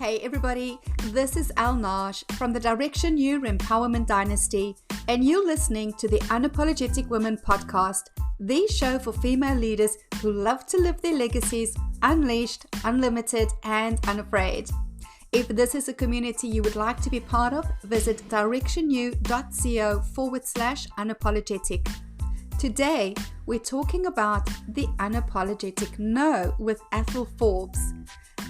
Hey everybody, this is Elle Nagy from the Direction You Empowerment Dynasty, and you're listening to the Unapologetic Woman Podcast, the show for female leaders who love to live their legacies unleashed, unlimited, and unafraid. If this is a community you would like to be part of, visit directionu.co/unapologetic. Today, we're talking about the unapologetic no with Athole Forbes.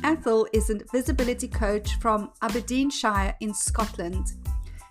Athole is a visibility coach from Aberdeenshire in Scotland.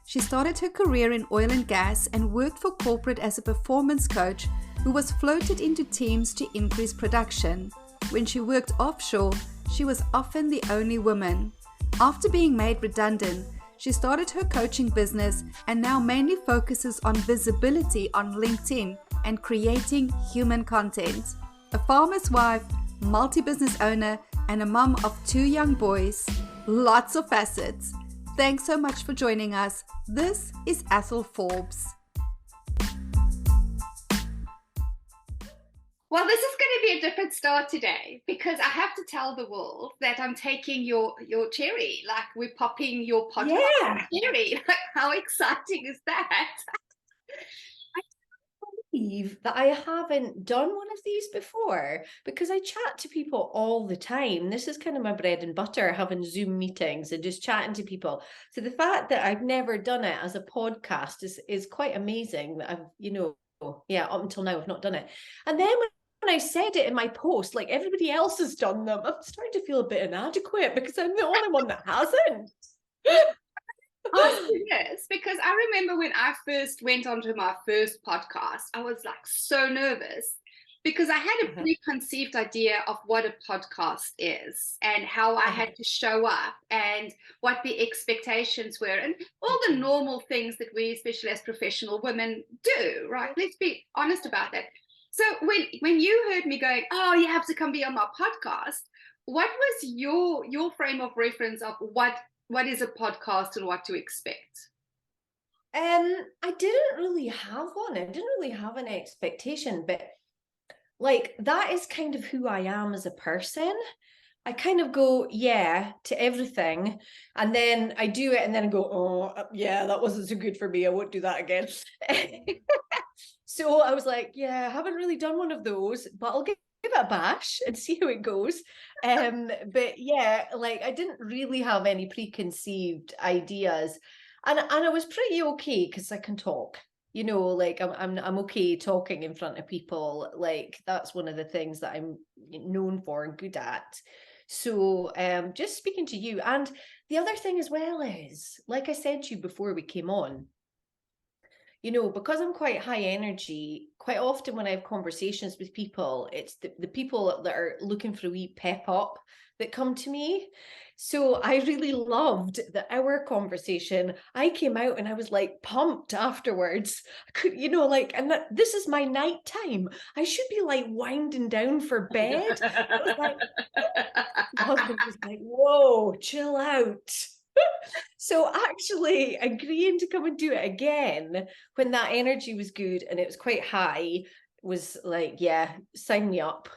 She started her career in oil and gas and worked for corporate as a performance coach who was floated into teams to increase production. When she worked offshore, she was often the only woman. After being made redundant, she started her coaching business and now mainly focuses on visibility on LinkedIn and creating human content. A farmer's wife, multi-business owner, and a mum of 2 young boys. Lots of facets. Thanks so much for joining us. This is Athole Forbes. Well, this is going to be a different start today because I have to tell the world that I'm taking your cherry. Like, we're popping your podcast cherry. Like, how exciting is that? That I haven't done one of these before because I chat to people all the time. This is kind of my bread and butter, having Zoom meetings and just chatting to people. So the fact that I've never done it as a podcast is quite amazing. That I've, up until now I've not done it. And then when I said it in my post, like everybody else has done them, I'm starting to feel a bit inadequate because I'm the only one that hasn't. Yes, because I remember when I first went onto my first podcast, I was like so nervous because I had a preconceived idea of what a podcast is and how I had to show up and what the expectations were and all the normal things that we, especially as professional women, do, right? Let's be honest about that. So when you heard me going, oh, you have to come be on my podcast, what was your frame of reference of what is a podcast and what to expect? I didn't really have one. I didn't really have an expectation, but like that is kind of who I am as a person. I kind of go, yeah, to everything. And then I do it and then I go, oh, yeah, that wasn't so good for me. I won't do that again. So I was like, yeah, I haven't really done one of those, but I'll give it a bash and see how it goes. But yeah, like I didn't really have any preconceived ideas, and I was pretty okay because I can talk. Like I'm okay talking in front of people. Like that's one of the things that I'm known for and good at. So just speaking to you, and the other thing as well is, like I said to you before we came on, because I'm quite high energy, quite often when I have conversations with people, it's the people that are looking for a wee pep up that come to me. So I really loved our conversation. I came out and I was like pumped afterwards. I could, and this is my night time. I should be like winding down for bed. I was like, whoa, chill out. So actually agreeing to come and do it again when that energy was good and it was quite high was like, yeah, sign me up.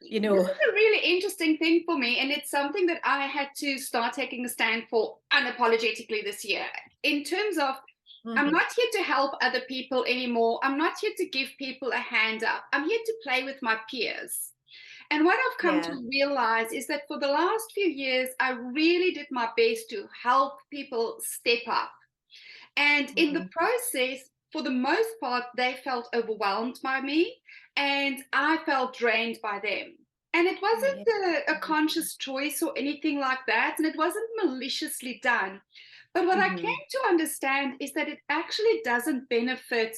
This is a really interesting thing for me, and it's something that I had to start taking a stand for unapologetically this year in terms of I'm not here to help other people anymore. I'm not here to give people a hand up. I'm here to play with my peers. And what I've come to realize is that for the last few years, I really did my best to help people step up. And in the process, for the most part, they felt overwhelmed by me and I felt drained by them. And it wasn't a conscious choice or anything like that. And it wasn't maliciously done. But what I came to understand is that it actually doesn't benefit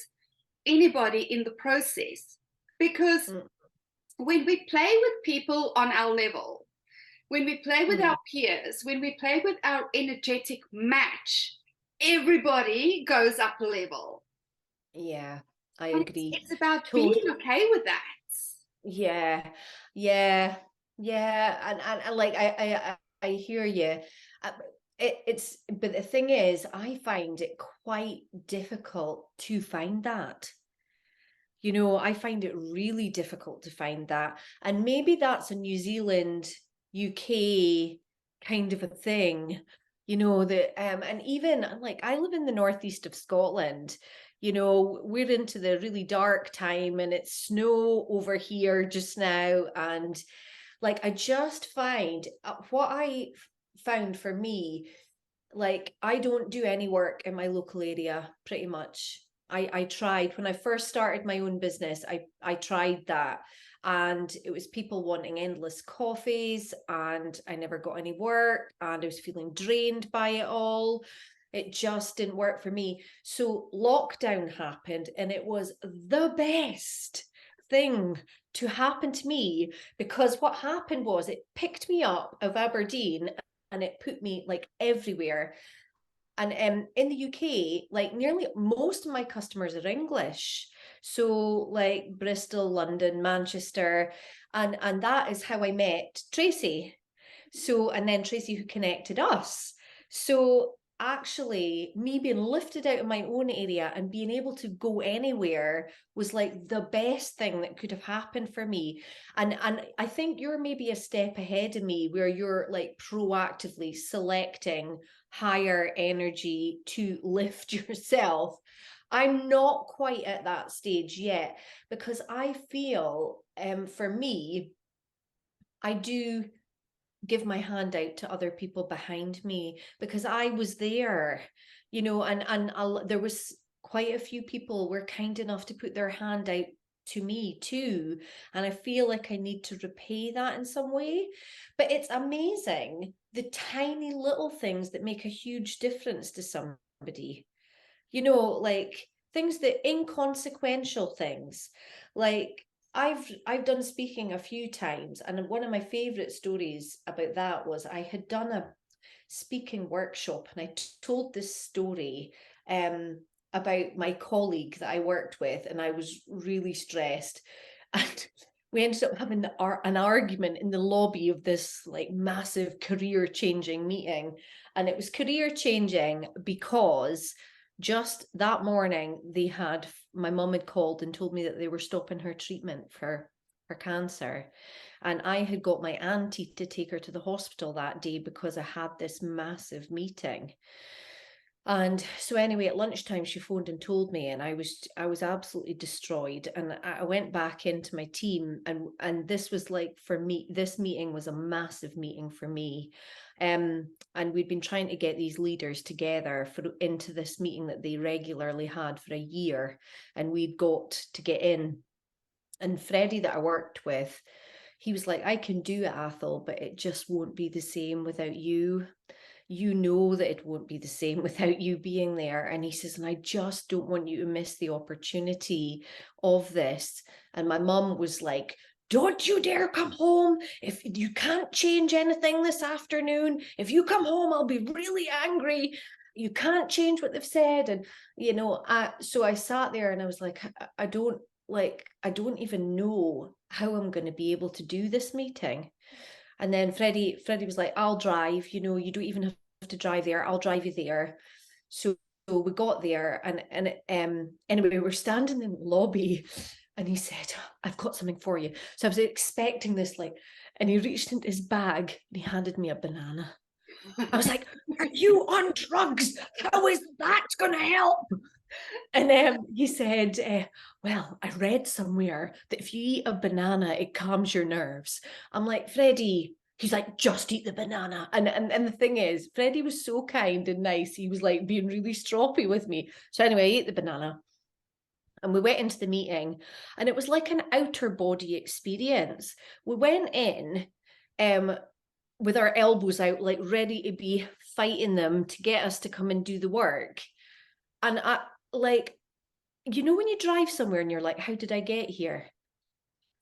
anybody in the process because when we play with people on our level, when we play with our peers, when we play with our energetic match, everybody goes up a level. Yeah, I agree. It's about being okay with that. Yeah. And like I hear you. But the thing is, I find it quite difficult to find that. I find it really difficult to find that. And maybe that's a New Zealand, UK kind of a thing, you know, that and even like I live in the northeast of Scotland, you know, we're into the really dark time and it's snow over here just now. And like I just find what I found for me, like I don't do any work in my local area pretty much. I tried when I first started my own business, I tried that, and it was people wanting endless coffees and I never got any work and I was feeling drained by it all. It just didn't work for me. So lockdown happened and it was the best thing to happen to me, because what happened was it picked me up of Aberdeen and it put me like everywhere. And in the UK, like nearly most of my customers are English. So like Bristol, London, Manchester, and that is how I met Tracy. So, and then Tracy who connected us. So actually me being lifted out of my own area and being able to go anywhere was like the best thing that could have happened for me. And I think you're maybe a step ahead of me, where you're like proactively selecting higher energy to lift yourself. I'm not quite at that stage yet, because I feel for me, I do give my hand out to other people behind me, because I was there, you know, and there was quite a few people were kind enough to put their hand out to me too, and I feel like I need to repay that in some way. But it's amazing the tiny little things that make a huge difference to somebody, you know, like things that inconsequential things. Like I've done speaking a few times, and one of my favorite stories about that was I had done a speaking workshop and I told this story about my colleague that I worked with, and I was really stressed, and we ended up having an argument in the lobby of this like massive career changing meeting. And it was career changing because just that morning my mum had called and told me that they were stopping her treatment for cancer, and I had got my auntie to take her to the hospital that day because I had this massive meeting. And so anyway, at lunchtime she phoned and told me, and I was absolutely destroyed. And I went back into my team, and this was like, for me, this meeting was a massive meeting for me. And we'd been trying to get these leaders together into this meeting that they regularly had for a year, and we'd got to get in. And Freddie that I worked with, he was like, I can do it, Athole, but it just won't be the same without you. You know that it won't be the same without you being there. And he says, and I just don't want you to miss the opportunity of this. And my mum was like, don't you dare come home. If you can't change anything this afternoon, if you come home, I'll be really angry. You can't change what they've said. And, you know, so I sat there and I was like, I don't even know how I'm going to be able to do this meeting. And then Freddie was like, I'll drive, you know, you don't even have to drive there. I'll drive you there. So we got there, and anyway, we're standing in the lobby, and he said, I've got something for you. So I was expecting this, like, and he reached into his bag and he handed me a banana. I was like, are you on drugs? How is that going to help? And he said, well, I read somewhere that if you eat a banana, it calms your nerves. I'm like, Freddie, he's like, just eat the banana. And the thing is, Freddie was so kind and nice. He was like being really stroppy with me. So anyway, I ate the banana. And we went into the meeting, and it was like an outer body experience. We went in with our elbows out, like ready to be fighting them to get us to come and do the work. And I, like, you know, when you drive somewhere and you're like, how did I get here?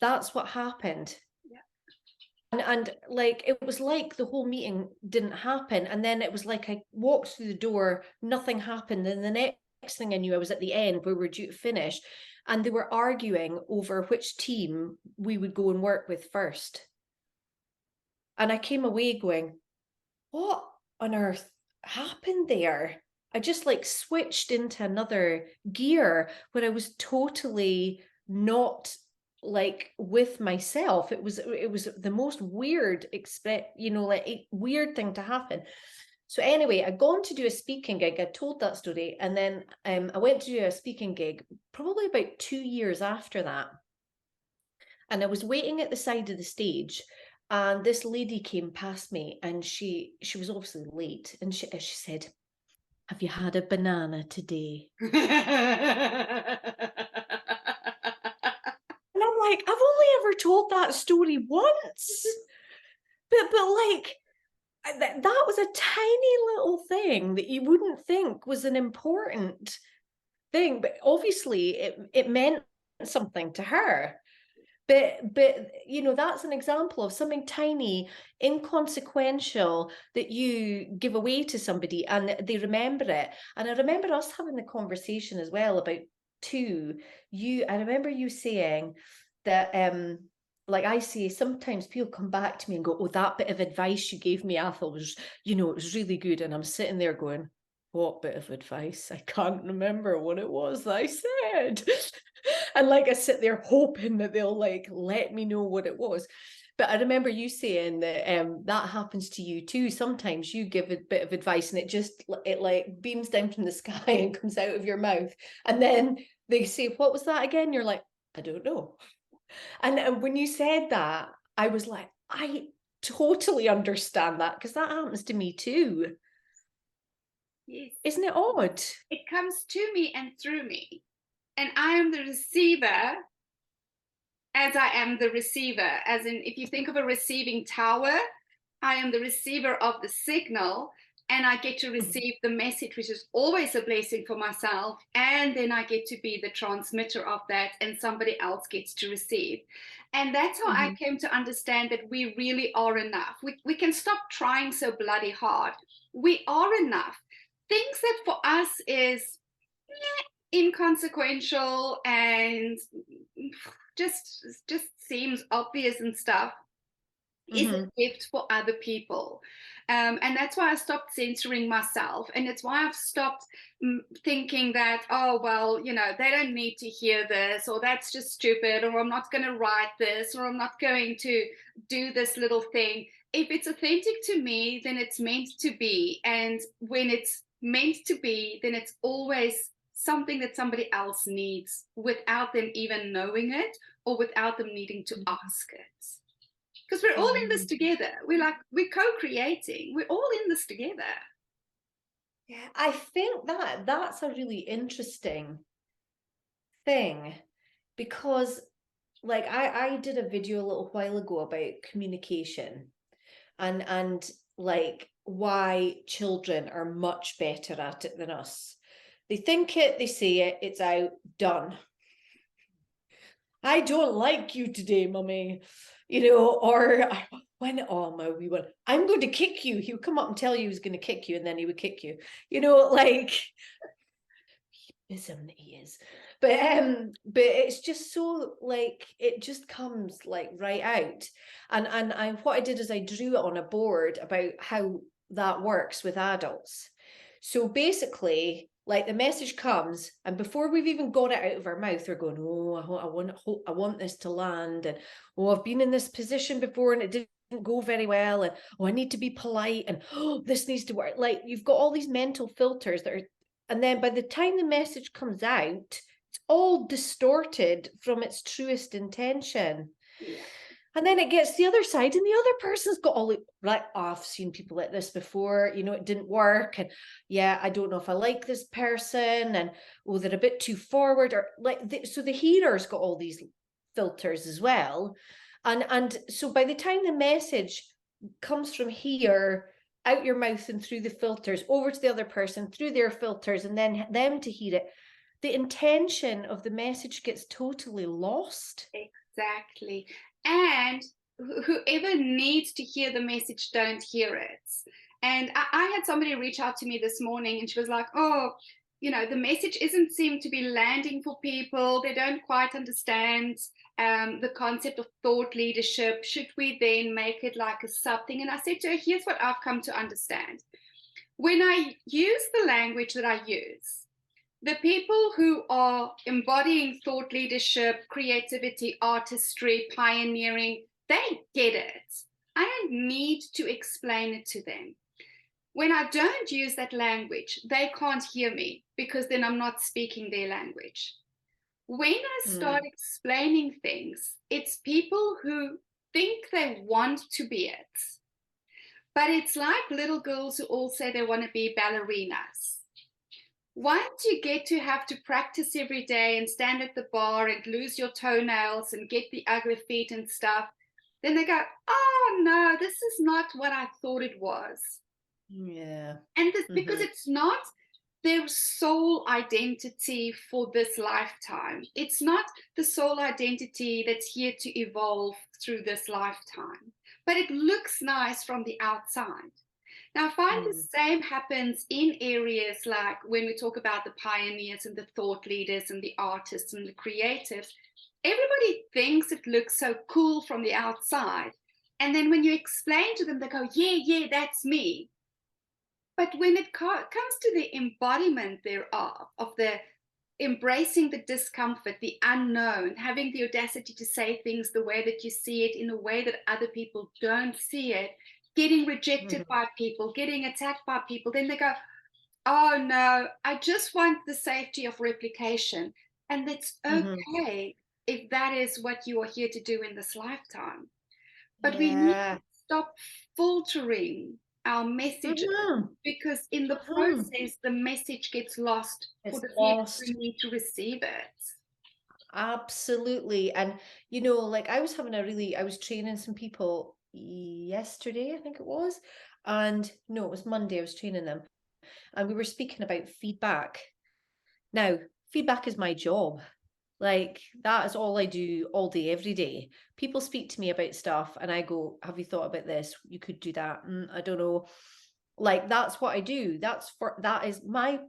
That's what happened. Yeah. And like, it was like the whole meeting didn't happen. And then it was like I walked through the door, nothing happened. And the next thing I knew, I was at the end where we were due to finish. And they were arguing over which team we would go and work with first. And I came away going, what on earth happened there? I just like switched into another gear where I was totally not like with myself. It was the most weird weird thing to happen. So anyway, I'd gone to do a speaking gig. I told that story, and then I went to do a speaking gig probably about 2 years after that. And I was waiting at the side of the stage, and this lady came past me, and she was obviously late, and she said, "Have you had a banana today?" And I'm like, I've only ever told that story once, but like that was a tiny little thing that you wouldn't think was an important thing, but obviously it meant something to her. But you know, that's an example of something tiny, inconsequential, that you give away to somebody and they remember it. And I remember us having the conversation as well about I remember you saying that like I say, sometimes people come back to me and go, "Oh, that bit of advice you gave me, Athole, was, you know, it was really good." And I'm sitting there going, "What bit of advice? I can't remember what it was that I said." And like I sit there hoping that they'll like let me know what it was. But I remember you saying that that happens to you too. Sometimes you give a bit of advice and it like beams down from the sky and comes out of your mouth. And then they say, "What was that again?" You're like, "I don't know." And when you said that, I was like, I totally understand that, because that happens to me too. Yes. Isn't it odd? It comes to me and through me. And I am the receiver as I am the receiver. As in, if you think of a receiving tower, I am the receiver of the signal, and I get to receive the message, which is always a blessing for myself. And then I get to be the transmitter of that, and somebody else gets to receive. And that's how I came to understand that we really are enough. We can stop trying so bloody hard. We are enough. Things that for us is inconsequential and just seems obvious and stuff is a gift for other people. And that's why I stopped censoring myself. And it's why I've stopped thinking that, oh, well, you know, they don't need to hear this, or that's just stupid, or I'm not going to write this, or I'm not going to do this little thing. If it's authentic to me, then it's meant to be. And when it's meant to be, then it's always something that somebody else needs without them even knowing it, or without them needing to ask it. Because we're all in this together. We're co-creating. We're all in this together. Yeah, I think that's a really interesting thing, because like I did a video a little while ago about communication and like why children are much better at it than us. They think it, they say it, it's out, done. "I don't like you today, mummy," you know, or my wee one, "I'm going to kick you." He would come up and tell you he was going to kick you, and then he would kick you, you know, like ism he is. But it's just so like it just comes like right out. And what I did is I drew it on a board about how that works with adults. So basically, like the message comes, and before we've even got it out of our mouth, we're going, "Oh, I want this to land," and "Oh, I've been in this position before and it didn't go very well," and "Oh, I need to be polite," and "Oh, this needs to work." Like you've got all these mental filters that are, and then by the time the message comes out, it's all distorted from its truest intention. Yeah. And then it gets the other side, and the other person's got all like, "Oh, I've seen people like this before, you know, it didn't work, and yeah, I don't know if I like this person, and oh, they're a bit too forward," or like so the hearer's got all these filters as well. And so by the time the message comes from here, out your mouth and through the filters, over to the other person, through their filters, and then them to hear it, the intention of the message gets totally lost. Exactly. And whoever needs to hear the message don't hear it. And I had somebody reach out to me this morning, and she was like, "Oh, you know, the message isn't seem to be landing for people. They don't quite understand the concept of thought leadership. Should we then make it like a something?" And I said to her, here's what I've come to understand. When I use the language that I use, The people who are embodying thought leadership, creativity, artistry, pioneering, they get it. I don't need to explain it to them. When I don't use that language, they can't hear me because then I'm not speaking their language. When I start explaining things, it's people who think they want to be it. But it's like little girls who all say they want to be ballerinas. Once you get to have to practice every day and stand at the bar and lose your toenails and get the ugly feet and stuff, then they go, oh no, this is not what I thought it was. Yeah. And this, because it's not their sole identity for this lifetime. It's not the sole identity that's here to evolve through this lifetime, but it looks nice from the outside. Now, I find the same happens in areas like when we talk about the pioneers and the thought leaders and the artists and the creatives. Everybody thinks it looks so cool from the outside. And then when you explain to them, they go, yeah, that's me. But when it comes to the embodiment thereof, of the embracing the discomfort, the unknown, having the audacity to say things the way that you see it, in a way that other people don't see it, getting rejected by people, getting attacked by people, then they go, oh no, I just want the safety of replication. And it's okay if that is what you are here to do in this lifetime. But we need to stop filtering our message because in the process, the message gets lost for the people who need to receive it. Absolutely. And, you know, like I was training some people yesterday, I think it was. And no, it was Monday, I was training them. And we were speaking about feedback. Now, feedback is my job. Like, that is all I do all day, every day. People speak to me about stuff and I go, have you thought about this? You could do that. I don't know. Like, that's what I do. That is my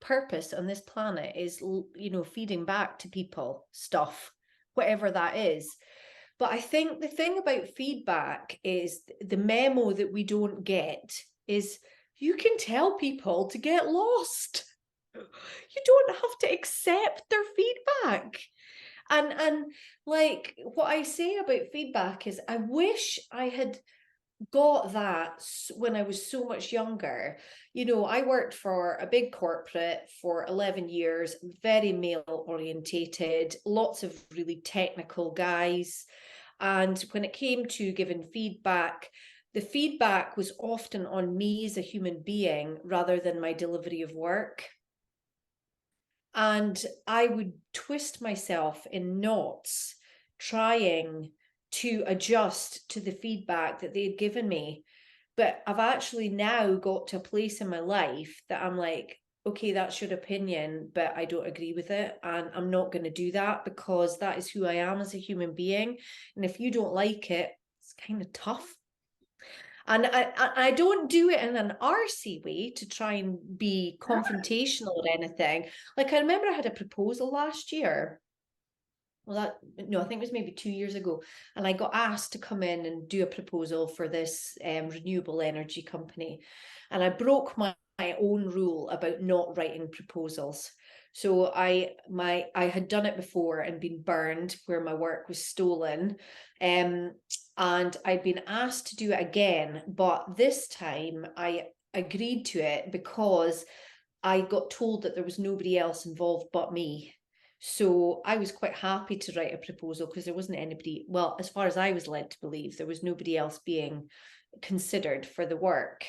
purpose on this planet, is, you know, feeding back to people stuff, whatever that is. But I think the thing about feedback is the memo that we don't get is you can tell people to get lost. You don't have to accept their feedback. And like what I say about feedback is I wish I had got that when I was so much younger. You know, I worked for a big corporate for 11 years, very male orientated, lots of really technical guys. And when it came to giving feedback, the feedback was often on me as a human being rather than my delivery of work. And I would twist myself in knots trying to adjust to the feedback that they had given me. But I've actually now got to a place in my life that I'm like, okay, that's your opinion, but I don't agree with it. And I'm not going to do that because that is who I am as a human being. And if you don't like it, it's kind of tough. And I don't do it in an arsey way to try and be confrontational or anything. Like, I remember I had a proposal last year. I think it was maybe 2 years ago. And I got asked to come in and do a proposal for this renewable energy company. And I broke my own rule about not writing proposals. So I had done it before and been burned where my work was stolen. And I'd been asked to do it again, but this time I agreed to it because I got told that there was nobody else involved but me. So I was quite happy to write a proposal because there wasn't anybody, well, as far as I was led to believe, there was nobody else being considered for the work.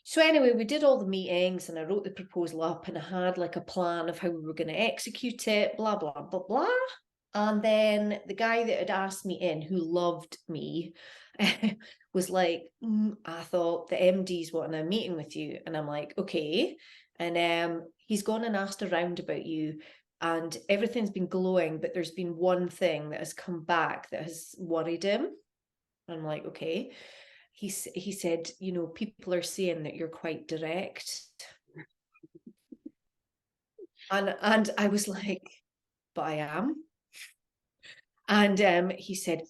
So anyway, we did all the meetings and I wrote the proposal up and I had like a plan of how we were going to execute it, blah, blah, blah, blah. And then the guy that had asked me in, who loved me, was like, I thought the MD's wanting a meeting with you. And I'm like, okay. And he's gone and asked around about you and everything's been glowing, but there's been one thing that has come back that has worried him. And I'm like, okay. He said, you know, people are saying that you're quite direct. And I was like, but I am. And he said,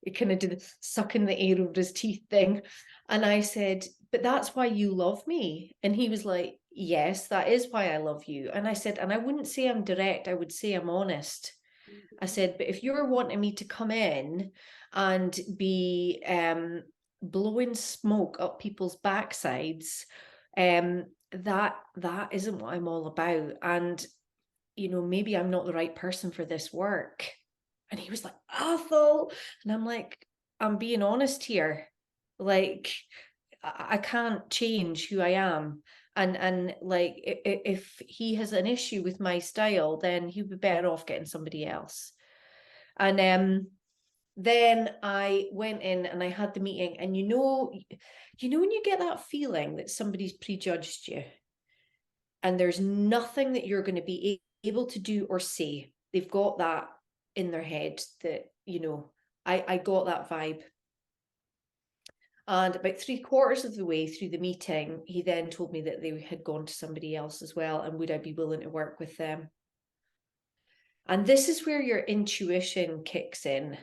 he kind of did the sucking the air over his teeth thing. And I said, but that's why you love me. And he was like, yes, that is why I love you. And I said, and I wouldn't say I'm direct, I would say I'm honest. I said, but if you're wanting me to come in and be blowing smoke up people's backsides, that isn't what I'm all about. And, you know, maybe I'm not the right person for this work. And he was like, Athole. And I'm like, I'm being honest here. Like, I can't change who I am. And like, if he has an issue with my style, then he'd be better off getting somebody else. And then I went in and I had the meeting, and you know when you get that feeling that somebody's prejudged you and there's nothing that you're going to be able to do or say. They've got that in their head that, you know, I got that vibe. And about 3/4 of the way through the meeting, he then told me that they had gone to somebody else as well, and would I be willing to work with them? And this is where your intuition kicks in.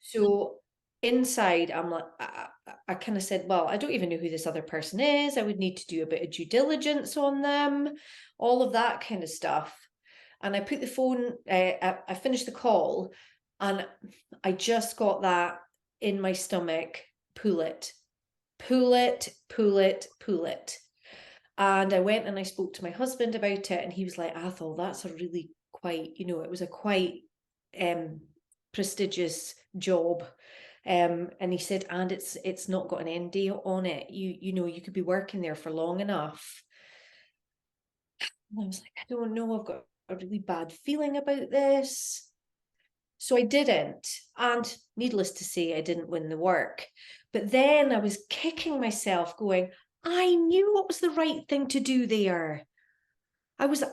So inside, I'm like, I kind of said, well, I don't even know who this other person is. I would need to do a bit of due diligence on them, all of that kind of stuff. And I put the phone, I finished the call, and I just got that in my stomach, pull it, pull it, pull it, pull it. And I went and I spoke to my husband about it, and he was like, Athole, that's a really quite, you know, it was a quite prestigious job. And he said, and it's not got an end date on it. You know, you could be working there for long enough. And I was like, I don't know, I've got a really bad feeling about this. So I didn't. And needless to say, I didn't win the work. But then I was kicking myself going, I knew what was the right thing to do there. I was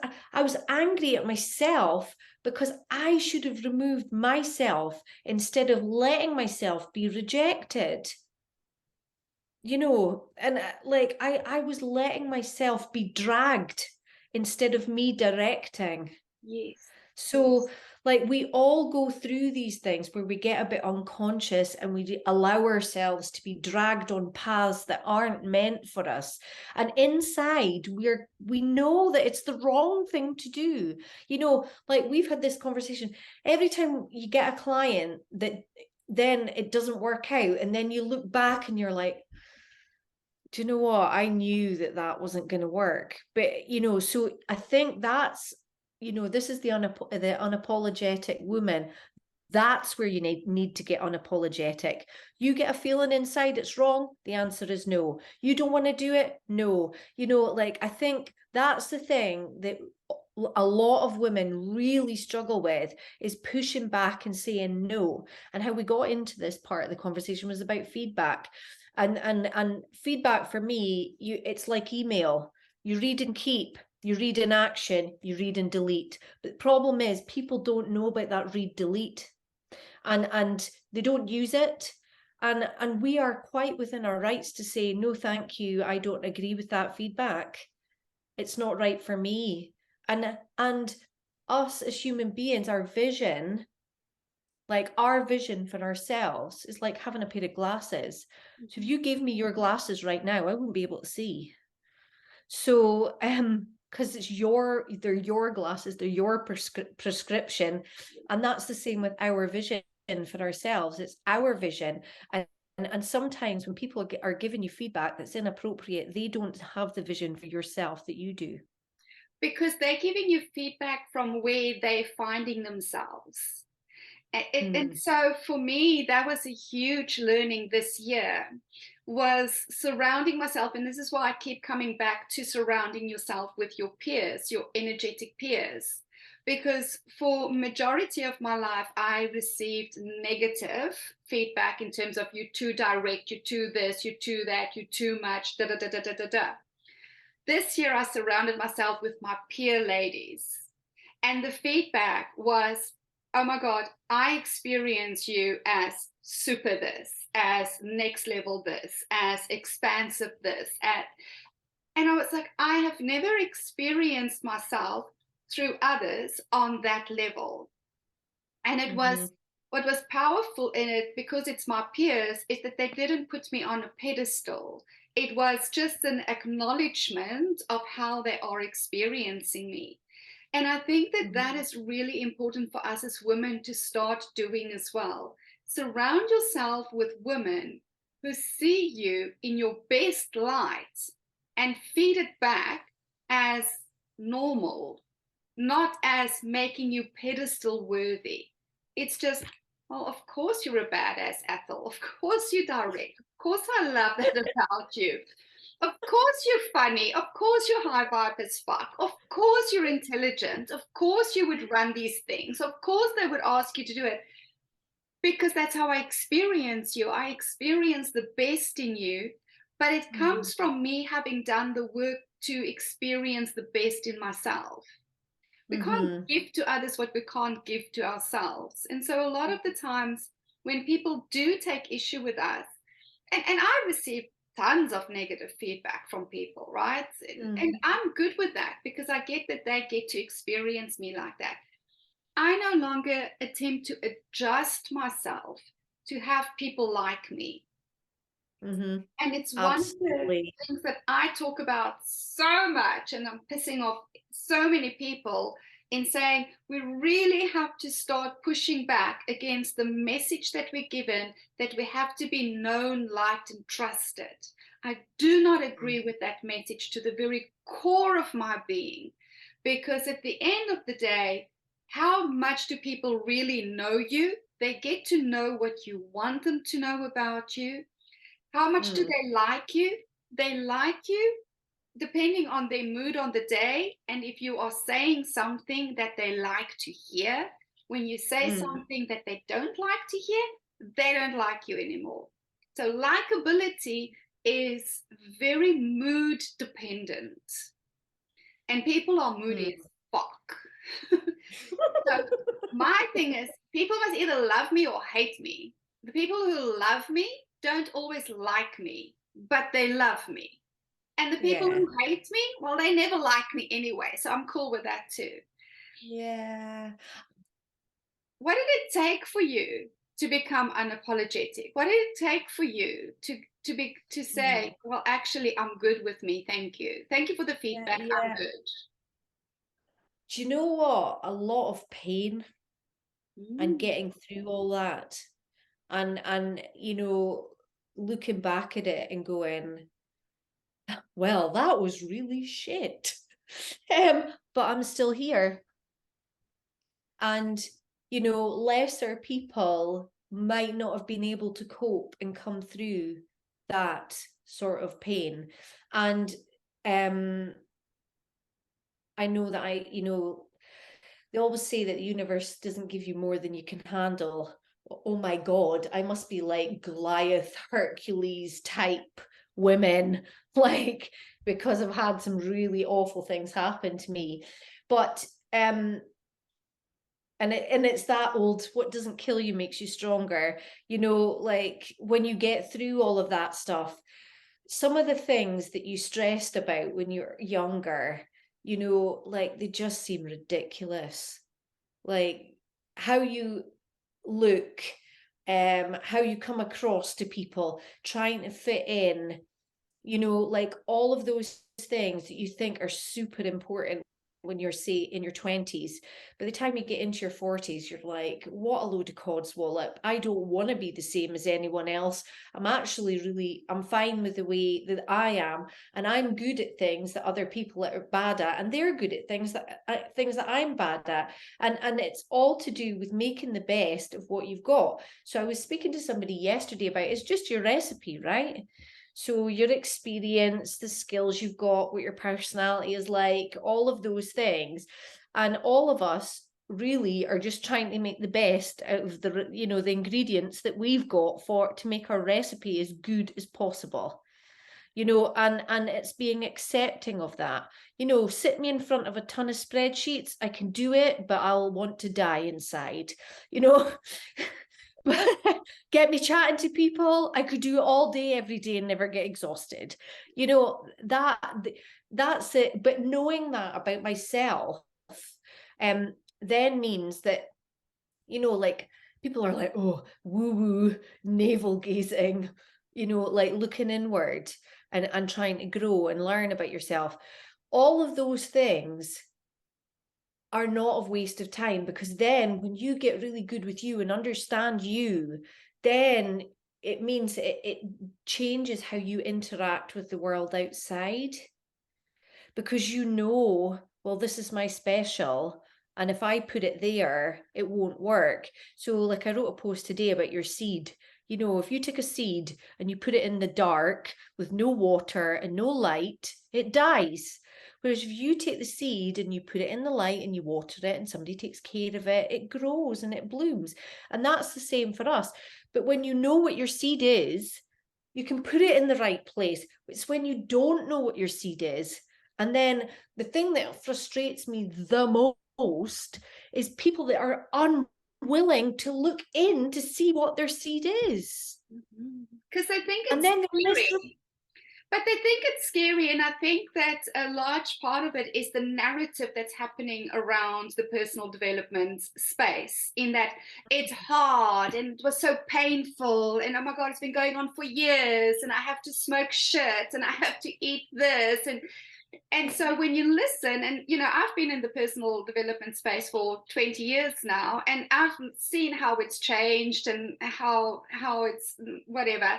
angry at myself because I should have removed myself instead of letting myself be rejected. You know, and like I was letting myself be dragged instead of me directing. Yes. So like we all go through these things where we get a bit unconscious and we allow ourselves to be dragged on paths that aren't meant for us. And inside we know that it's the wrong thing to do. You know, like we've had this conversation. Every time you get a client that then it doesn't work out, and then you look back and you're like, do you know what? I knew that wasn't going to work. But, you know, so I think that's, you know, this is the unapologetic woman. That's where you need to get unapologetic. You get a feeling inside it's wrong. The answer is no. You don't want to do it? No. You know, like, I think that's the thing that a lot of women really struggle with, is pushing back and saying no. And how we got into this part of the conversation was about feedback. And feedback for me, it's like email. You read and keep. You read in action, you read and delete. But the problem is people don't know about that read delete, and they don't use it. And we are quite within our rights to say, no, thank you, I don't agree with that feedback. It's not right for me. And us as human beings, our vision, like our vision for ourselves is like having a pair of glasses. So if you gave me your glasses right now, I wouldn't be able to see. So because they're your glasses, they're your prescription. And that's the same with our vision for ourselves. It's our vision. And sometimes when people are giving you feedback that's inappropriate, they don't have the vision for yourself that you do. Because they're giving you feedback from where they're finding themselves. And so for me, that was a huge learning this year, was surrounding myself. And this is why I keep coming back to surrounding yourself with your peers, your energetic peers. Because for majority of my life, I received negative feedback in terms of you're too direct, you're too this, you're too that, you're too much, da da da da da da da. This year, I surrounded myself with my peer ladies. And the feedback was, oh my God, I experience you as super this, as next level this, as expansive this. And I was like, I have never experienced myself through others on that level. And it was, what was powerful in it, because it's my peers, is that they didn't put me on a pedestal. It was just an acknowledgement of how they are experiencing me. And I think that that is really important for us as women to start doing as well. Surround yourself with women who see you in your best light and feed it back as normal, not as making you pedestal worthy. It's just, well, of course you're a badass, Athole. Of course you're direct. Of course I love that about you. Of course you're funny. Of course you're high vibe as fuck. Of course you're intelligent. Of course you would run these things. Of course they would ask you to do it. Because that's how I experience you. I experience the best in you. But it comes from me having done the work to experience the best in myself. We can't give to others what we can't give to ourselves. And so a lot of the times when people do take issue with us, and I receive tons of negative feedback from people, right? And I'm good with that because I get that they get to experience me like that. I no longer attempt to adjust myself to have people like me. And it's one of the things that I talk about so much, and I'm pissing off so many people in saying we really have to start pushing back against the message that we're given that we have to be known, liked, and trusted. I do not agree with that message to the very core of my being, because at the end of the day, how much do people really know you? They get to know what you want them to know about you. How much do they like you? They like you depending on their mood on the day, and if you are saying something that they like to hear. When you say something that they don't like to hear, they don't like you anymore. So likability is very mood dependent, and people are moody as fuck. So my thing is, people must either love me or hate me. The people who love me don't always like me, but they love me. And the people who hate me, well, they never like me anyway. So I'm cool with that too. Yeah. What did it take for you to become unapologetic? What did it take for you to say, well, actually, I'm good with me. Thank you. Thank you for the feedback. I'm good. Do you know what? A lot of pain and getting through all that, and you know, looking back at it and going, well, that was really shit. But I'm still here. And, you know, lesser people might not have been able to cope and come through that sort of pain. And I know that you know, they always say that the universe doesn't give you more than you can handle. Oh my God, I must be like Goliath, Hercules type women, like, because I've had some really awful things happen to me. But and it's that old, what doesn't kill you makes you stronger. You know, like when you get through all of that stuff, some of the things that you stressed about when you're younger, you know, like they just seem ridiculous. Like how you look, how you come across to people, trying to fit in, you know, like all of those things that you think are super important when you're, say, in your 20s. By the time you get into your 40s, you're like, what a load of codswallop. I don't want to be the same as anyone else. I'm fine with the way that I am, and I'm good at things that other people are bad at, and they're good at things that I'm bad at. And it's all to do with making the best of what you've got. So I was speaking to somebody yesterday about, it's just your recipe, right? So your experience, the skills you've got, what your personality is like, all of those things. And all of us really are just trying to make the best out of the, you know, the ingredients that we've got to make our recipe as good as possible. You know, and it's being accepting of that. You know, sit me in front of a ton of spreadsheets, I can do it, but I'll want to die inside, you know. Get me chatting to people, I could do it all day, every day, and never get exhausted. You know, that's it. But knowing that about myself then means that, you know, like people are like, oh, woo-woo, navel gazing, you know, like looking inward. and trying to grow and learn about yourself, all of those things are not a waste of time, because then when you get really good with you and understand you, then it means it changes how you interact with the world outside, because you know, well, this is my special, and if I put it there, it won't work. So like I wrote a post today about your seed. You know, if you take a seed and you put it in the dark with no water and no light, it dies. Whereas if you take the seed and you put it in the light and you water it and somebody takes care of it, it grows and it blooms. And that's the same for us. But when you know what your seed is, you can put it in the right place. It's when you don't know what your seed is. And then the thing that frustrates me the most is people that are unwilling to look in to see what their seed is. Because they think it's and then scary. But they think it's scary, and I think that a large part of it is the narrative that's happening around the personal development space, in that it's hard and it was so painful, and oh my God, it's been going on for years, and I have to smoke shit, and I have to eat this, and so when you listen, and you know, I've been in the personal development space for 20 years now, and I've seen how it's changed and how it's whatever.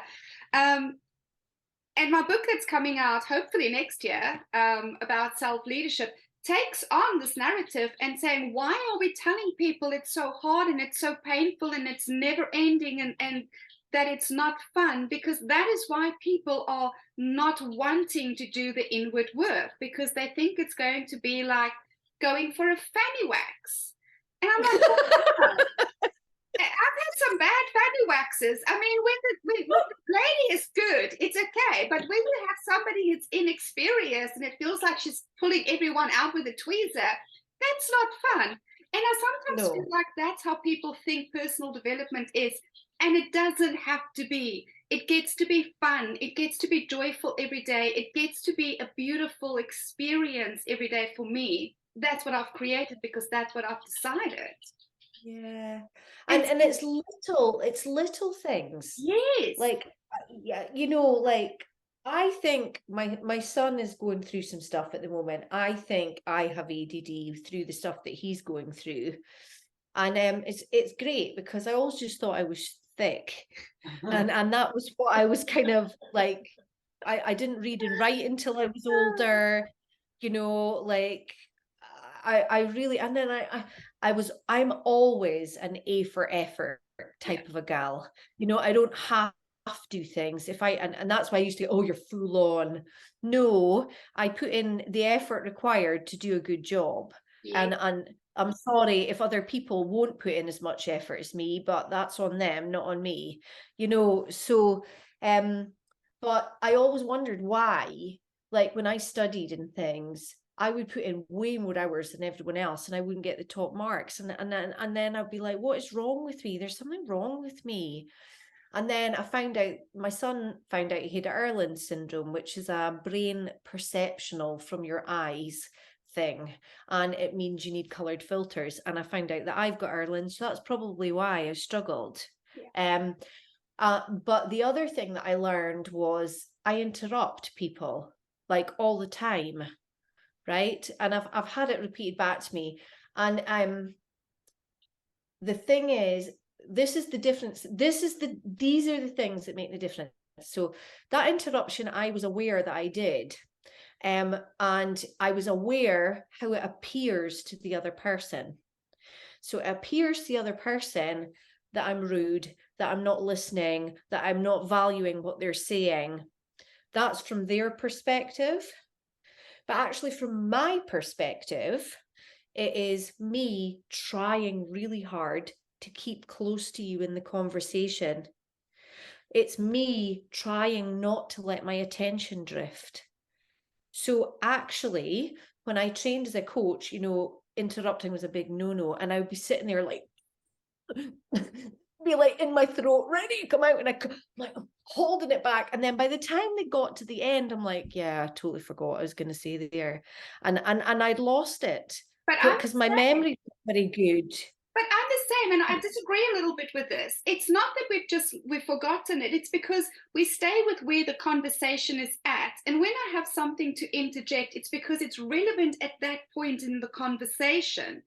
And my book that's coming out hopefully next year about self-leadership takes on this narrative and saying, why are we telling people it's so hard and it's so painful and it's never ending and that it's not fun? Because that is why people are not wanting to do the inward work, because they think it's going to be like going for a fanny wax. And I'm like, oh, I've had some bad fanny waxes. I mean, when the lady is good, it's okay. But when you have somebody who's inexperienced and it feels like she's pulling everyone out with a tweezer, that's not fun. And I sometimes feel like that's how people think personal development is. And it doesn't have to be. It gets to be fun. It gets to be joyful every day. It gets to be a beautiful experience every day for me. That's what I've created, because that's what I've decided. Yeah. And it's little things. Yes. Like, yeah, you know, like I think my son is going through some stuff at the moment. I think I have ADD through the stuff that he's going through. And it's great, because I always just thought I was thick. And that was what I was kind of like, I didn't read and write until I was older, you know, like I really, and then I'm always an A for effort type of a gal. You know, I don't have to do things. If and that's why I used to go, oh, you're full on. No, I put in the effort required to do a good job. Yeah. And I'm sorry if other people won't put in as much effort as me, but that's on them, not on me. You know, so but I always wondered why, like when I studied and things, I would put in way more hours than everyone else and I wouldn't get the top marks. And then I'd be like, what is wrong with me? There's something wrong with me. And then I found out, my son found out he had Irlen syndrome, which is a brain perceptional from your eyes thing. And it means you need coloured filters. And I found out that I've got Irlen, so that's probably why I struggled. Yeah. But the other thing that I learned was I interrupt people like all the time. Right. And I've had it repeated back to me. And the thing is, this is the difference. These are the things that make the difference. So that interruption, I was aware that I did. And I was aware how it appears to the other person. So it appears to the other person that I'm rude, that I'm not listening, that I'm not valuing what they're saying. That's from their perspective. But actually, from my perspective, it is me trying really hard to keep close to you in the conversation. It's me trying not to let my attention drift. So actually, when I trained as a coach, you know, interrupting was a big no-no. And I would be sitting there like, be like in my throat, ready to come out. And I'm like holding it back. And then by the time they got to the end, I'm like, yeah, I totally forgot what I was going to say there. And I'd lost it. Because my memory was very good. But I'm the same, and I disagree a little bit with this. It's not that we've forgotten it. It's because we stay with where the conversation is at. And when I have something to interject, it's because it's relevant at that point in the conversation.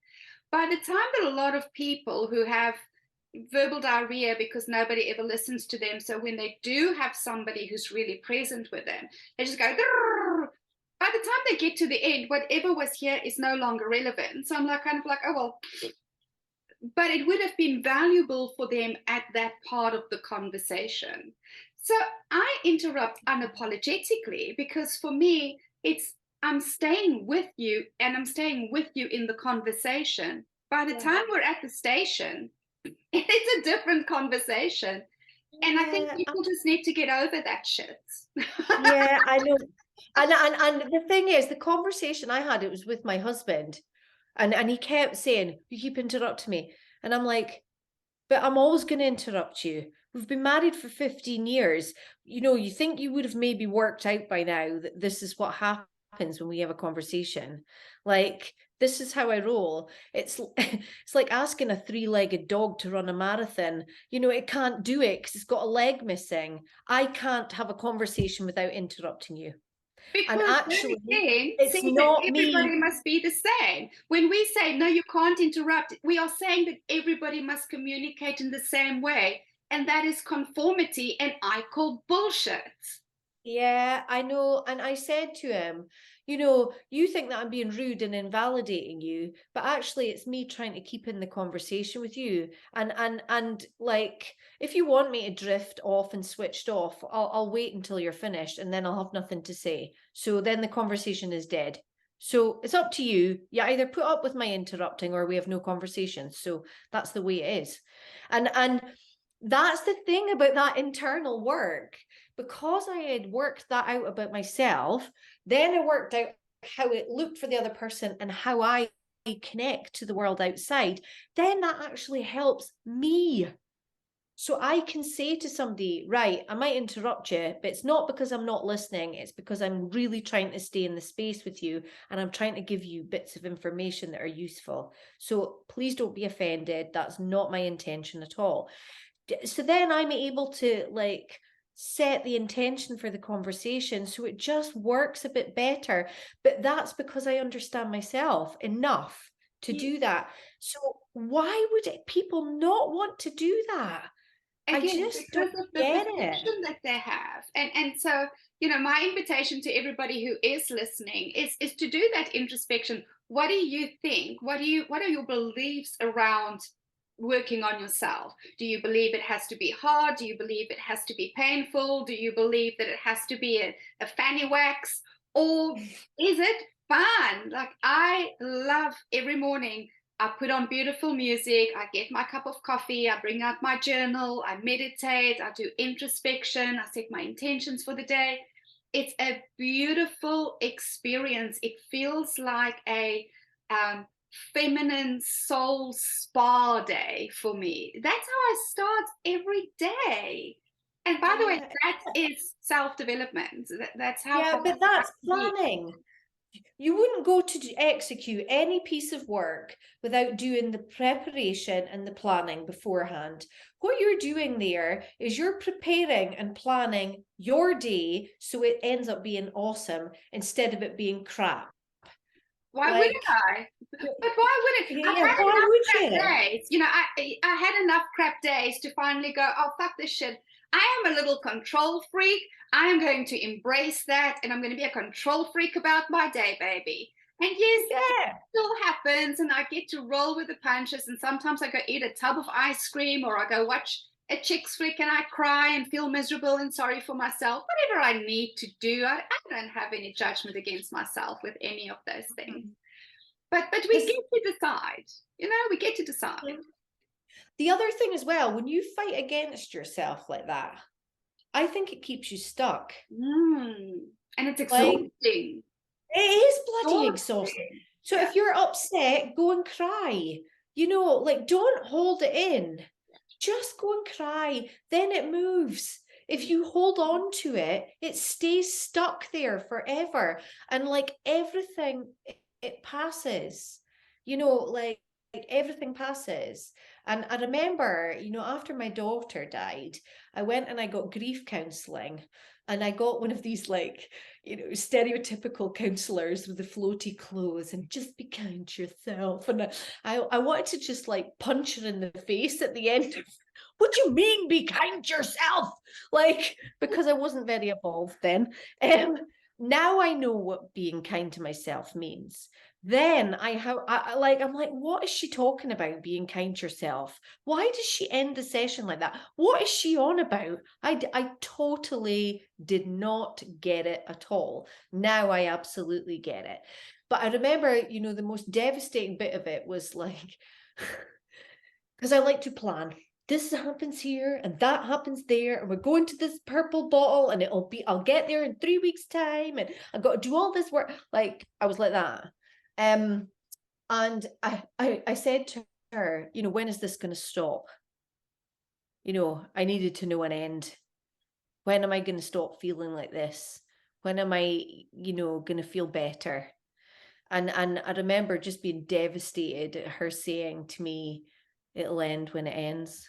By the time that a lot of people who have verbal diarrhea because nobody ever listens to them, so when they do have somebody who's really present with them, they just go, "Grrr." By the time they get to the end, whatever was here is no longer relevant. So I'm like, kind of like, oh, well, but it would have been valuable for them at that part of the conversation. So I interrupt unapologetically because for me, I'm staying with you and I'm staying with you in the conversation. By the time we're at the station, it's a different conversation. And I think people just need to get over that shit. Yeah, I know. And the thing is, the conversation I had, it was with my husband. And he kept saying, you keep interrupting me. And I'm like, but I'm always going to interrupt you. We've been married for 15 years. You know, you think you would have maybe worked out by now that this is what happens when we have a conversation. Like, this is how I roll. It's like asking a 3-legged dog to run a marathon. You know, it can't do it because it's got a leg missing. I can't have a conversation without interrupting you. Because and actually, it's not everybody must be the same. When we say, no, you can't interrupt, we are saying that everybody must communicate in the same way. And that is conformity, and I call bullshit. Yeah, I know. And I said to him, you know, you think that I'm being rude and invalidating you, but actually it's me trying to keep in the conversation with you. And like, if you want me to drift off and switched off, I'll wait until you're finished and then I'll have nothing to say. So then the conversation is dead. So it's up to you. You either put up with my interrupting or we have no conversation. So that's the way it is. And that's the thing about that internal work. Because I had worked that out about myself, then I worked out how it looked for the other person and how I connect to the world outside. Then that actually helps me. So I can say to somebody, right, I might interrupt you, but it's not because I'm not listening. It's because I'm really trying to stay in the space with you and I'm trying to give you bits of information that are useful. So please don't be offended. That's not my intention at all. So then I'm able to like set the intention for the conversation so it just works a bit better. But that's because I understand myself enough to do that. So why would people not want to do that? Again, I just because don't of the get perception it. that they have. And so, you know, my invitation to everybody who is listening is to do that introspection. What do you think? What are your beliefs around working on yourself? Do you believe it has to be hard? Do you believe it has to be painful? Do you believe that it has to be a fanny wax? Or is it fun? Like, I love every morning I put on beautiful music, I get my cup of coffee, I bring out my journal, I meditate, I do introspection, I set my intentions for the day. It's a beautiful experience. It feels like a feminine soul spa day for me. That's how I start every day. And by the way, that is self-development. That's how. Yeah, but that's planning. You wouldn't go to execute any piece of work without doing the preparation and the planning beforehand. What you're doing there is you're preparing and planning your day so it ends up being awesome instead of it being crap. Why wouldn't I? But why wouldn't? Yeah, I've had why enough would crap you? days. You know, I had enough crap days to finally go, oh, fuck this shit. I am a little control freak. I am going to embrace that, and I'm going to be a control freak about my day, baby. And yes, it still happens, and I get to roll with the punches, and sometimes I go eat a tub of ice cream, or I go watch a chick's flick and I cry and feel miserable and sorry for myself. Whatever I need to do, I don't have any judgment against myself with any of those things. But we get to decide, you know, we get to decide. The other thing as well, when you fight against yourself like that, I think it keeps you stuck. And it's exhausting. It is bloody exhausting. So if you're upset, go and cry. You know, like, don't hold it in. Just go and cry. Then it moves. If you hold on to it, it stays stuck there forever. And like everything, it passes. You know, like everything passes. And I remember, you know, after my daughter died, I went and I got grief counselling, and I got one of these, like, you know, stereotypical counsellors with the floaty clothes and just be kind to yourself. And I wanted to just like punch her in the face at the end. What do you mean be kind to yourself? Like, because I wasn't very evolved then. Now I know what being kind to myself means. Then I'm like, what is she talking about, being kind to yourself? Why does she end the session like that? What is she on about? I totally did not get it at all. Now I absolutely get it. But I remember, you know, the most devastating bit of it was like, because I like to plan. This happens here and that happens there, and we're going to this purple bottle, and I'll get there in 3 weeks time, and I've got to do all this work. Like, I was like that. And I said to her, you know, when is this going to stop? You know, I needed to know an end. When am I going to stop feeling like this? When am I, you know, going to feel better? And I remember just being devastated at her saying to me, it'll end when it ends.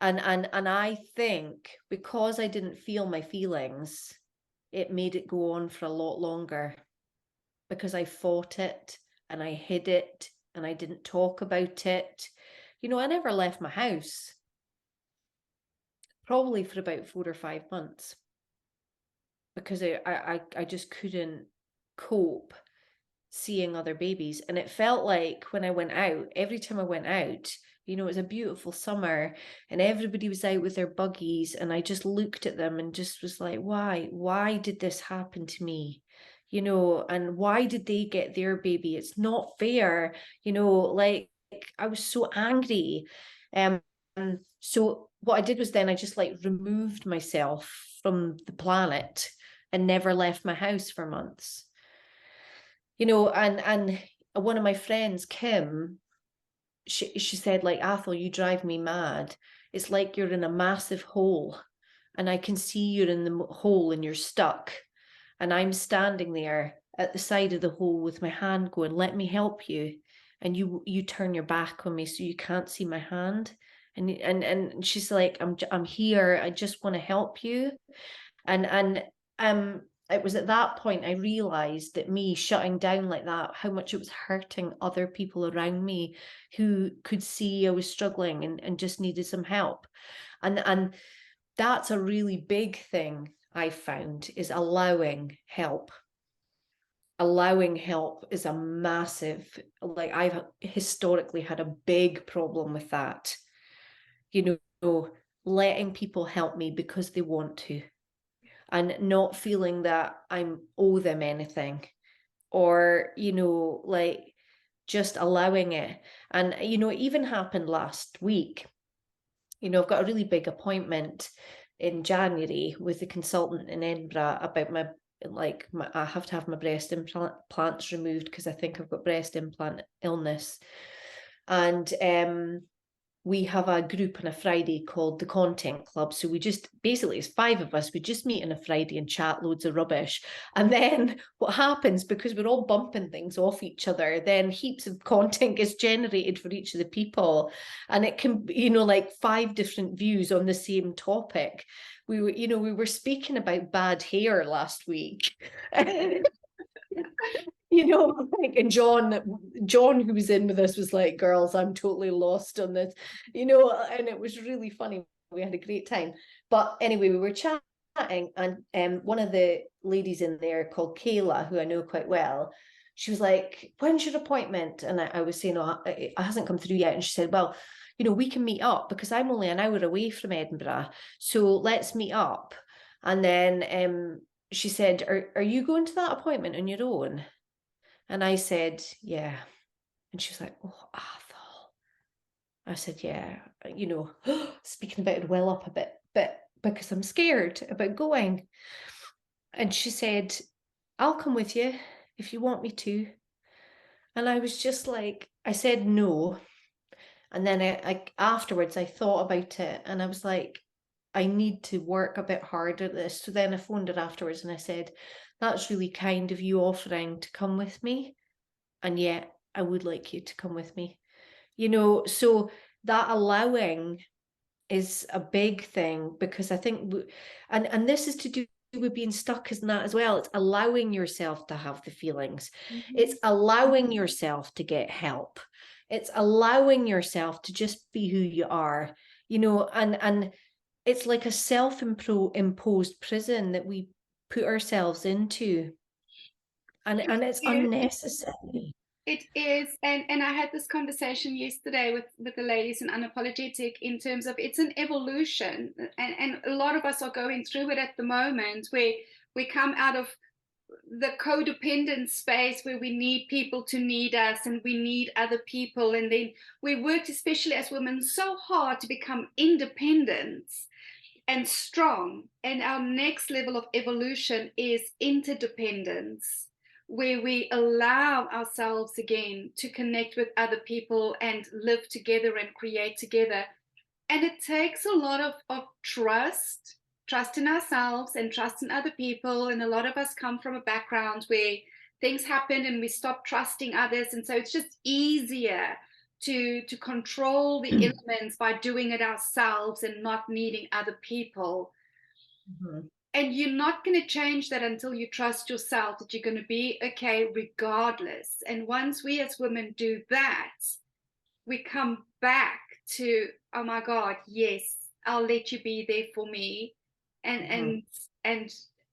And I think because I didn't feel my feelings, it made it go on for a lot longer, because I fought it and I hid it and I didn't talk about it. You know, I never left my house, probably for about 4 or 5 months, because I just couldn't cope seeing other babies. And it felt like when I went out, every time I went out, you know, it was a beautiful summer and everybody was out with their buggies, and I just looked at them and just was like, why did this happen to me? You know, and why did they get their baby? It's not fair. You know, like, I was so angry. So what I did was then I just like removed myself from the planet and never left my house for months. You know, and one of my friends, Kim, she said, like, Athole, you drive me mad. It's like you're in a massive hole and I can see you're in the hole and you're stuck. And I'm standing there at the side of the hole with my hand going, let me help you. And you turn your back on me so you can't see my hand. And she's like, I'm here. I just want to help you. And it was at that point I realized that me shutting down like that, how much it was hurting other people around me who could see I was struggling and just needed some help. And that's a really big thing I found, is allowing help. Allowing help is a massive, like, I've historically had a big problem with that. You know, letting people help me because they want to, and not feeling that I owe them anything, or, you know, like, just allowing it. And, you know, it even happened last week. You know, I've got a really big appointment in January with a consultant in Edinburgh about I have to have my breast implants removed because I think I've got breast implant illness. And we have a group on a Friday called the Content Club. So we just, basically, it's 5 of us. We just meet on a Friday and chat loads of rubbish. And then what happens, because we're all bumping things off each other, then heaps of content gets generated for each of the people. And it can, you know, like 5 different views on the same topic. We were speaking about bad hair last week. You know, like, and John, who was in with us, was like, girls, I'm totally lost on this, you know, and it was really funny. We had a great time. But anyway, we were chatting, and one of the ladies in there called Kayla, who I know quite well, she was like, when's your appointment? And I was saying, oh, it hasn't come through yet. And she said, well, you know, we can meet up because I'm only an hour away from Edinburgh. So let's meet up. And then she said, are you going to that appointment on your own? And I said, yeah. And she was like, oh, Athole. I said, yeah, you know, speaking about it well up a bit, but because I'm scared about going. And she said, I'll come with you if you want me to. And I was just like, I said no. And then I afterwards I thought about it, and I was like, I need to work a bit harder at this. So then I phoned her afterwards and I said, that's really kind of you offering to come with me. And yet I would like you to come with me. So that allowing is a big thing, because I think, and this is to do with being stuck in that as well. It's allowing yourself to have the feelings. It's allowing yourself to get help. It's allowing yourself to just be who you are, and it's like a self-imposed prison that we put ourselves into, and it's unnecessary. It is, and I had this conversation yesterday with the ladies in Unapologetic, in terms of it's an evolution, and a lot of us are going through it at the moment, where we come out of the codependent space where we need people to need us, and we need other people, and then we worked, especially as women, so hard to become independent and strong. And our next level of evolution is interdependence, where we allow ourselves again to connect with other people and live together and create together. And it takes a lot of trust in ourselves and trust in other people. And a lot of us come from a background where things happen and we stop trusting others. And so it's just easier to control the elements by doing it ourselves and not needing other people. And you're not going to change that until you trust yourself that you're going to be okay regardless. And once we as women do that, we come back to, oh my God, yes, I'll let you be there for me, and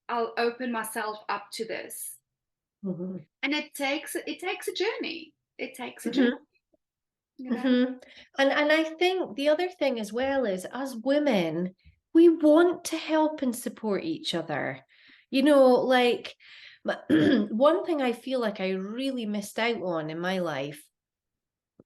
I'll open myself up to this. And it takes a journey. It takes a journey. And I think the other thing as well is, as women, we want to help and support each other. Like one thing I feel like I really missed out on in my life,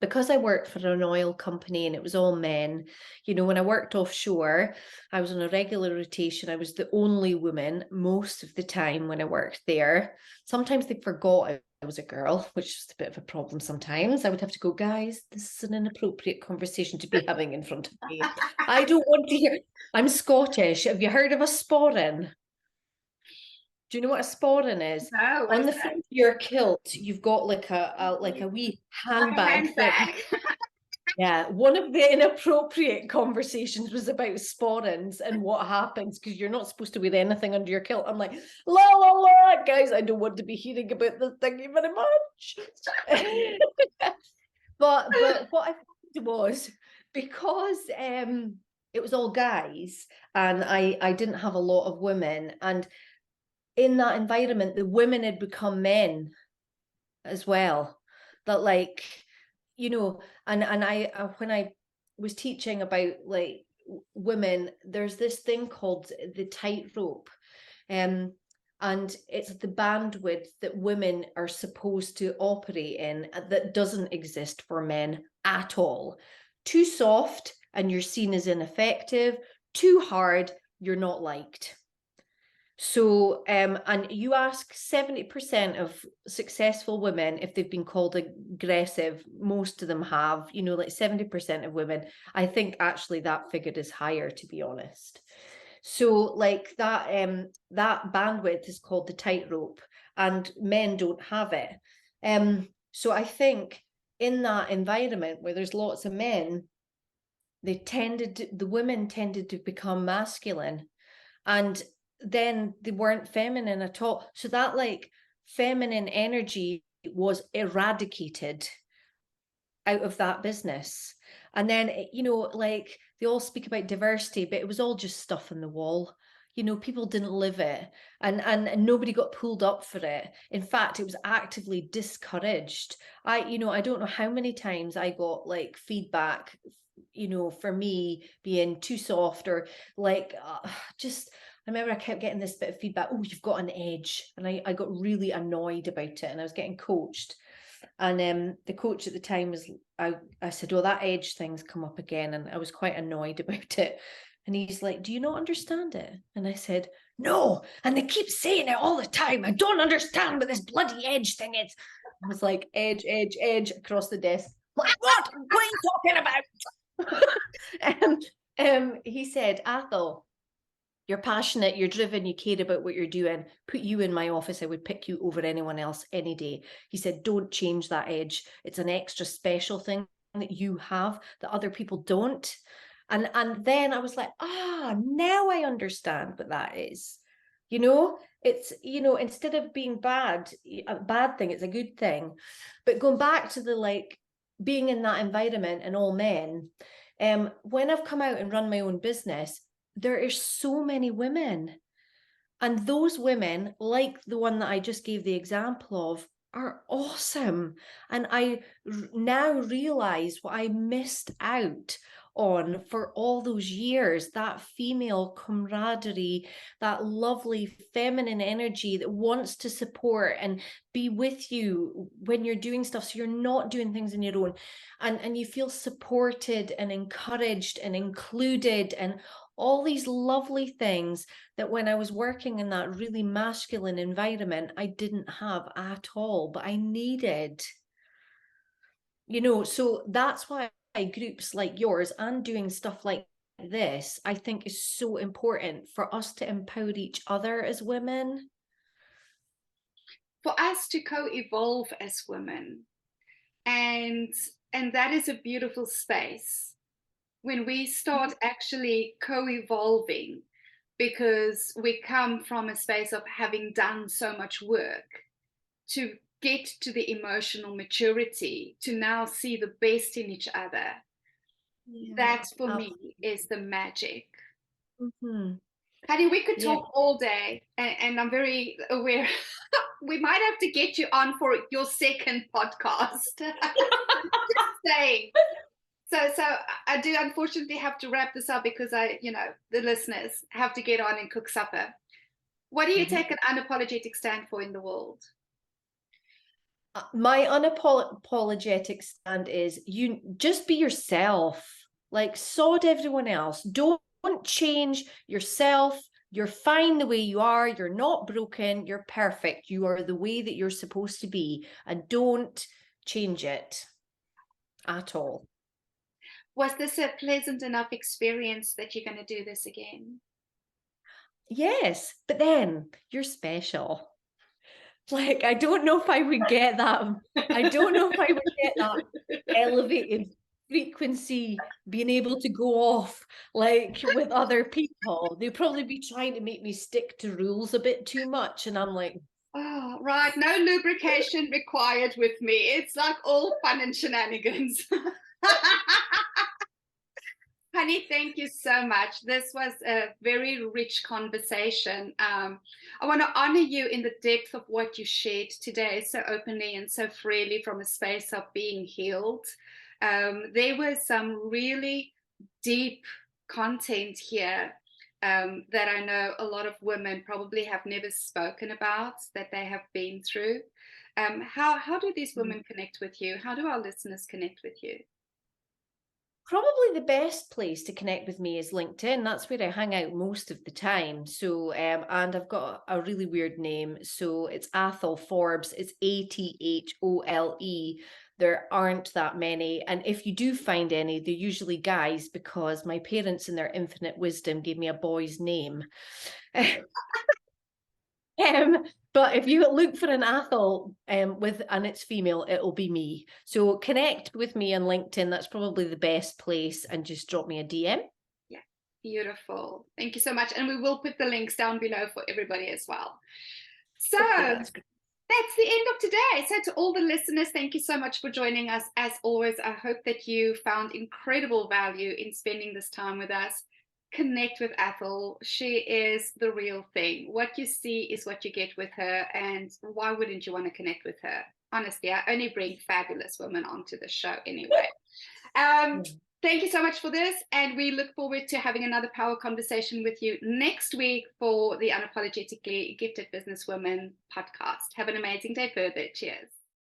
because I worked for an oil company and it was all men, when I worked offshore, I was on a regular rotation. I was the only woman most of the time when I worked there. Sometimes they forgot I was a girl, which is a bit of a problem sometimes. I would have to go, guys, this is an inappropriate conversation to be having in front of me. I don't want to hear. I'm Scottish. Have you heard of a sporran? Do you know what a sporran is? No. On the front of your kilt, you've got like a wee handbag. Yeah, one of the inappropriate conversations was about sporrans and what happens, because you're not supposed to wear anything under your kilt. I'm like, la la la, guys, I don't want to be hearing about this. Thank you very much. but what I found was, because it was all guys and I didn't have a lot of women, and in that environment, the women had become men as well. That, like, and I when I was teaching about like women, there's this thing called the tightrope, and it's the bandwidth that women are supposed to operate in that doesn't exist for men at all. Too soft and you're seen as ineffective. Too hard, you're not liked. So, and you ask 70% of successful women if they've been called aggressive. Most of them have, like 70% of women. I think actually that figure is higher, to be honest. So like that bandwidth is called the tightrope, and men don't have it. So I think in that environment where there's lots of men, the women tended to become masculine, and then they weren't feminine at all. So that like feminine energy was eradicated out of that business. And then, like they all speak about diversity, but it was all just stuff on the wall. People didn't live it, and nobody got pulled up for it. In fact, it was actively discouraged. I don't know how many times I got like feedback, for me being too soft, or like I remember I kept getting this bit of feedback, oh, you've got an edge. And I got really annoyed about it, and I was getting coached. And the coach at the time was, I said, well, that edge thing's come up again. And I was quite annoyed about it. And he's like, do you not understand it? And I said, no. And they keep saying it all the time. I don't understand what this bloody edge thing is. I was like, edge across the desk. Like, what are you talking about? He said, Athole, you're passionate, you're driven, you care about what you're doing. Put you in my office, I would pick you over anyone else any day. He said, don't change that edge. It's an extra special thing that you have that other people don't. And then I was like, now I understand what that is. It's, instead of being a bad thing, it's a good thing. But going back to the like being in that environment and all men, when I've come out and run my own business, there are so many women. And those women, like the one that I just gave the example of, are awesome. And I now realize what I missed out on for all those years, that female camaraderie, that lovely feminine energy that wants to support and be with you when you're doing stuff, so you're not doing things on your own, and you feel supported and encouraged and included, and all these lovely things that when I was working in that really masculine environment, I didn't have at all, but I needed. So that's why groups like yours and doing stuff like this, I think, is so important for us to empower each other as women. For us to co-evolve as women. And that is a beautiful space when we start actually co-evolving, because we come from a space of having done so much work to get to the emotional maturity to now see the best in each other. Yeah, that for me is the magic. Mm-hmm. Honey, we could talk all day, and I'm very aware we might have to get you on for your second podcast. Just saying. So I do unfortunately have to wrap this up because the listeners have to get on and cook supper. What do you take an unapologetic stand for in the world? My unapologetic stand is you just be yourself, like sod everyone else. Don't change yourself. You're fine the way you are. You're not broken. You're perfect. You are the way that you're supposed to be, and don't change it at all. Was this a pleasant enough experience that you're going to do this again? Yes, but then you're special. Like, I don't know if I would get that. I don't know if I would get that elevated frequency, being able to go off like with other people. They'd probably be trying to make me stick to rules a bit too much. And I'm like, oh, right. No lubrication required with me. It's like all fun and shenanigans. Honey, thank you so much. This was a very rich conversation. I want to honor you in the depth of what you shared today so openly and so freely from a space of being healed. There was some really deep content here that I know a lot of women probably have never spoken about, that they have been through. How do these women connect with you? How do our listeners connect with you? Probably the best place to connect with me is LinkedIn. That's where I hang out most of the time. So, and I've got a really weird name. So it's Athole Forbes. It's Athole. There aren't that many. And if you do find any, they're usually guys, because my parents in their infinite wisdom gave me a boy's name. But if you look for an Athole and it's female, it'll be me. So connect with me on LinkedIn. That's probably the best place, and just drop me a DM. Yeah, beautiful. Thank you so much. And we will put the links down below for everybody as well. So that's the end of today. So to all the listeners, thank you so much for joining us. As always, I hope that you found incredible value in spending this time with us. Connect with Athole. She is the real thing. What you see is what you get with her, and why wouldn't you want to connect with her? Honestly, I only bring fabulous women onto the show anyway. Thank you so much for this, and we look forward to having another power conversation with you next week for the Unapologetically Gifted Businesswoman podcast. Have an amazing day further. Cheers.